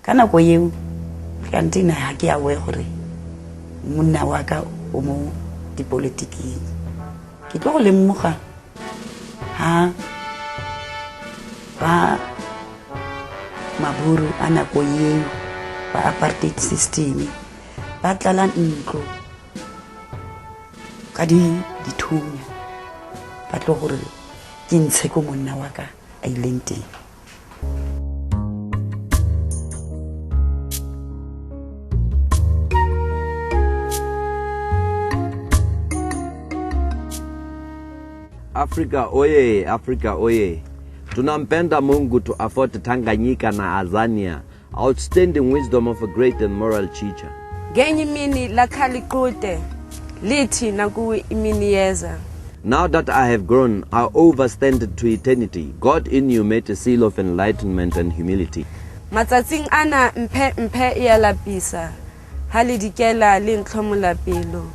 Ka nako eo ka ntina ha ke awe gore monna wa ka o mo dipolitiking. Ke tlo go lemoga ha ba maburu a nako eo ba apartheid system ba tlala ntlo ka dithunya ba tlo gore ke ntshe ko monna wa ka a ileng teng. Africa oye, Africa oye. Tunampenda Mungu to afford Tanganyika na Tanzania. Outstanding wisdom of a great and moral teacher. Genye mini lakhali kude. Lithi naku imini yeza. Now that I have grown, I overstand to eternity. God in you made a seal of enlightenment and humility. Matsatsing ana mpe iyalapisa. Halidikela linhlomula pilo.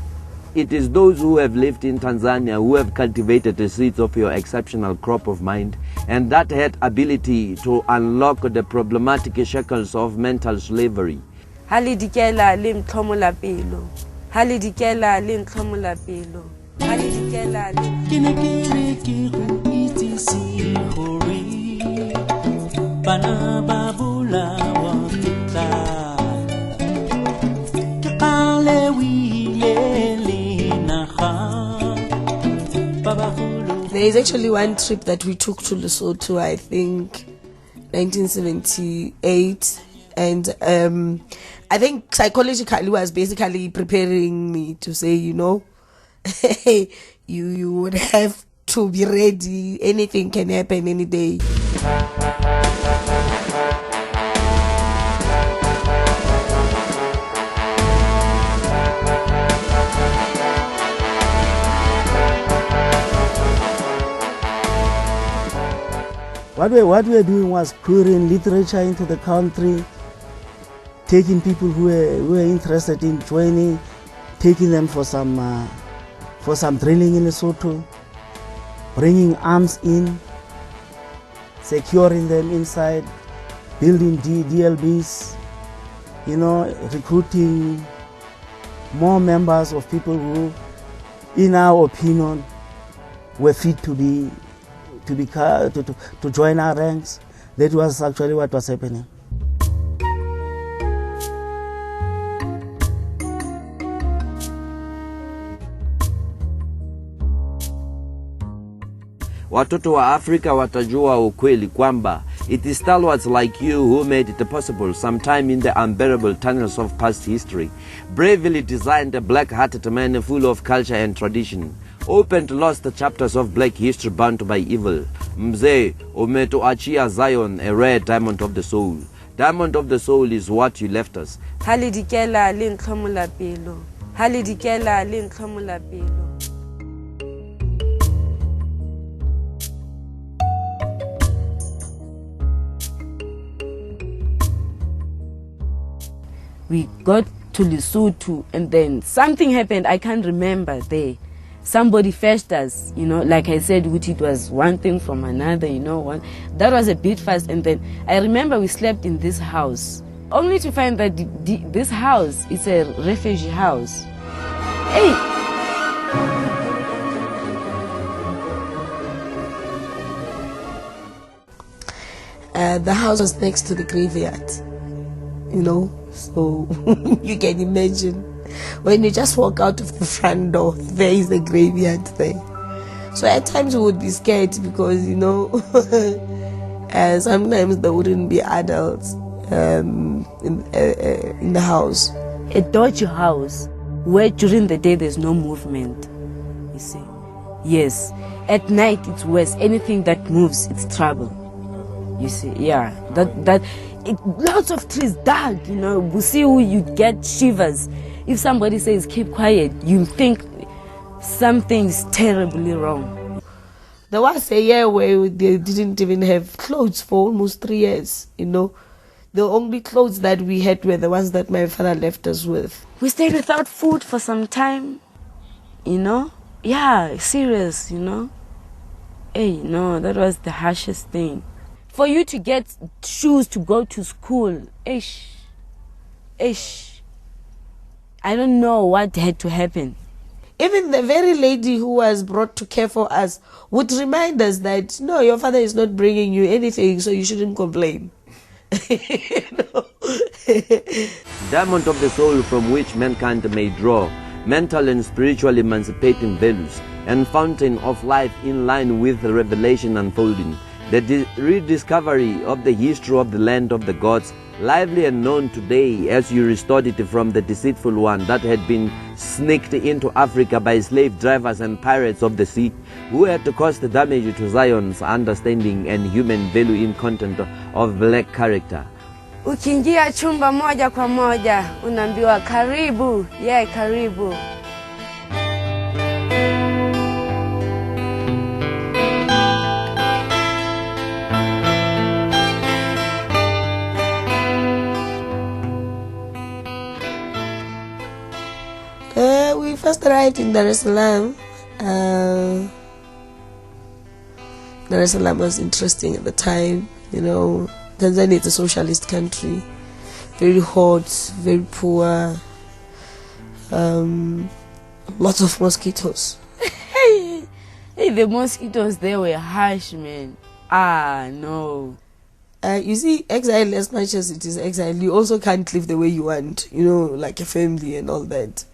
It is those who have lived in Tanzania who have cultivated the seeds of your exceptional crop of mind, and that had ability to unlock the problematic shackles of mental slavery. Halidikela linhlomula pilo. Halidikela linhlomula pilo. Halidikela There is actually one trip that we took to Lesotho, I think 1978, and I think psychologically was basically preparing me to say, you know, you would have to be ready. Anything can happen any day. What we were doing was pouring literature into the country, taking people who were interested in joining, taking them for some drilling in Lesotho, bringing arms in, securing them inside, building DLBs, you know, recruiting more members of people who, in our opinion, were fit to join our ranks. That was actually what was happening. Watoto wa Afrika watajua ukweli kwamba it is stalwarts like you who made it possible sometime in the unbearable tunnels of past history, bravely designed a black-hearted man full of culture and tradition, opened lost chapters of black history bound by evil. Mzee, umetuachia Zion, a rare diamond of the soul. Diamond of the soul is what you left us. Halidikela linhlomula pilo. Halidikela linhlomula pilo. We got to Lesotho and then something happened. I can't remember there. Somebody fetched us, you know, like I said, which it was one thing from another, you know. That was a bit fast. And then I remember we slept in this house, only to find that this house is a refugee house. Hey! The house was next to the graveyard, you know, so you can imagine. When you just walk out of the front door, there is a graveyard there. So at times we would be scared because, you know, sometimes there wouldn't be adults in the house. A dodgy house where during the day there's no movement, you see. Yes, at night it's worse. Anything that moves, it's trouble. You see, yeah. Lots of trees, dark, you know. We see who you get shivers. If somebody says keep quiet, you think something's terribly wrong. There was a year where they didn't even have clothes for almost 3 years, you know. The only clothes that we had were the ones that my father left us with. We stayed without food for some time, you know. Yeah, serious, you know. Hey, no, that was the harshest thing. For you to get shoes to go to school, ish. I don't know what had to happen. Even the very lady who was brought to care for us would remind us that, no, your father is not bringing you anything, so you shouldn't complain. Diamond of the soul from which mankind may draw mental and spiritual emancipating values, and fountain of life in line with the revelation unfolding, the rediscovery of the history of the land of the gods, lively and known today as you restored it from the deceitful one that had been sneaked into Africa by slave drivers and pirates of the sea, who had caused the damage to Zion's understanding and human value in content of black character. Ukiingia chumba moja kwa moja, unaambiwa karibu, karibu. We first arrived in Dar es Salaam. Dar es Salaam was interesting at the time. You know, Tanzania is a socialist country, very hot, very poor, lots of mosquitoes. Hey, the mosquitoes there were harsh, man. No. You see, exile, as much as it is exile, you also can't live the way you want, you know, like a family and all that.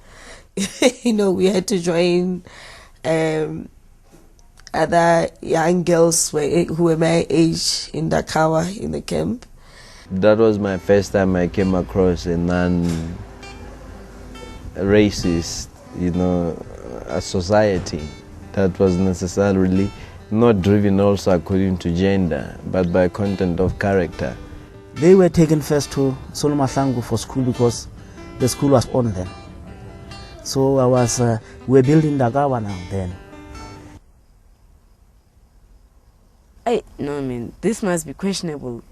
You know, we had to join other young girls who were my age in Dakawa, in the camp. That was my first time I came across a non-racist, you know, a society that was necessarily not driven also according to gender, but by content of character. They were taken first to Solomahlangu for school because the school was on them. So we're building Dagawa now then. No, man, this must be questionable.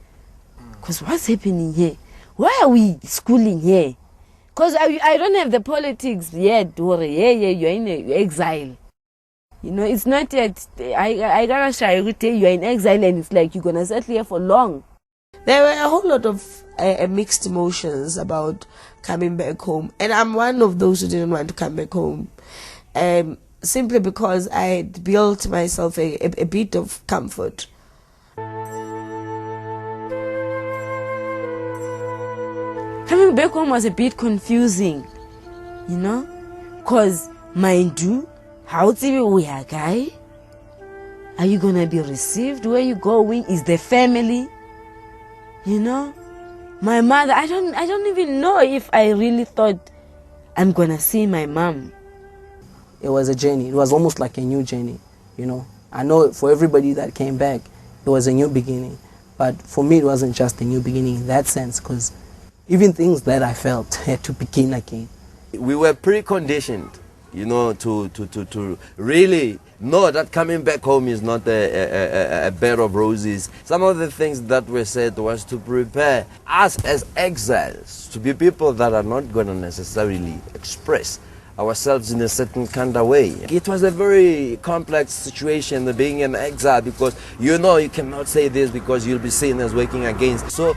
Because what's happening here? Why are we schooling here? Because I don't have the politics yet. Or you're in exile. You know, it's not yet. I gotta try to tell you, you're in exile and it's like you're gonna settle here for long. There were a whole lot of mixed emotions about coming back home. And I'm one of those who didn't want to come back home. Simply because I had built myself a bit of comfort. Coming back home was a bit confusing, you know, because mind you, how we are guy? Are you gonna be received? Where you going? Is the family? You know, my mother. I don't even know if I really thought I'm gonna see my mom. It was a journey. It was almost like a new journey, you know. I know for everybody that came back, it was a new beginning. But for me, it wasn't just a new beginning in that sense, because even things that I felt had to begin again. We were preconditioned, you know, to really know that coming back home is not a bed of roses. Some of the things that were said was to prepare us as exiles to be people that are not going to necessarily express ourselves in a certain kind of way. It was a very complex situation being an exile, because you know you cannot say this because you'll be seen as working against. So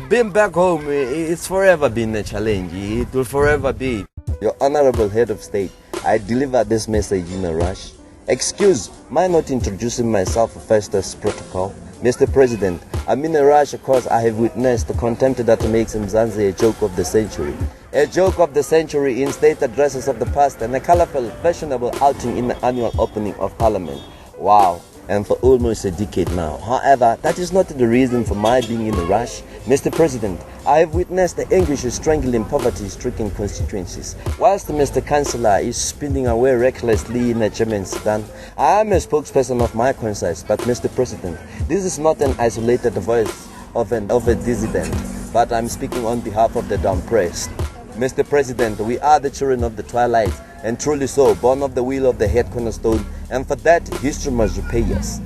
being back home, it's forever been a challenge. It will forever be. Your Honorable Head of State, I delivered this message in a rush. Excuse my not introducing myself first as protocol. Mr. President, I'm in a rush because I have witnessed the contempt that makes Mzansi a joke of the century. A joke of the century in state addresses of the past, and a colorful, fashionable outing in the annual opening of Parliament. Wow, and for almost a decade now. However, that is not the reason for my being in a rush. Mr. President, I have witnessed the anguish strangling poverty-stricken constituencies. Whilst Mr. Chancellor is spinning away recklessly in a German sedan, I am a spokesperson of my conscience. But Mr. President, this is not an isolated voice of a dissident, but I'm speaking on behalf of the down-pressed. Mr. President, we are the children of the twilight, and truly so, born of the will of the head cornerstone, and for that, history must repay us.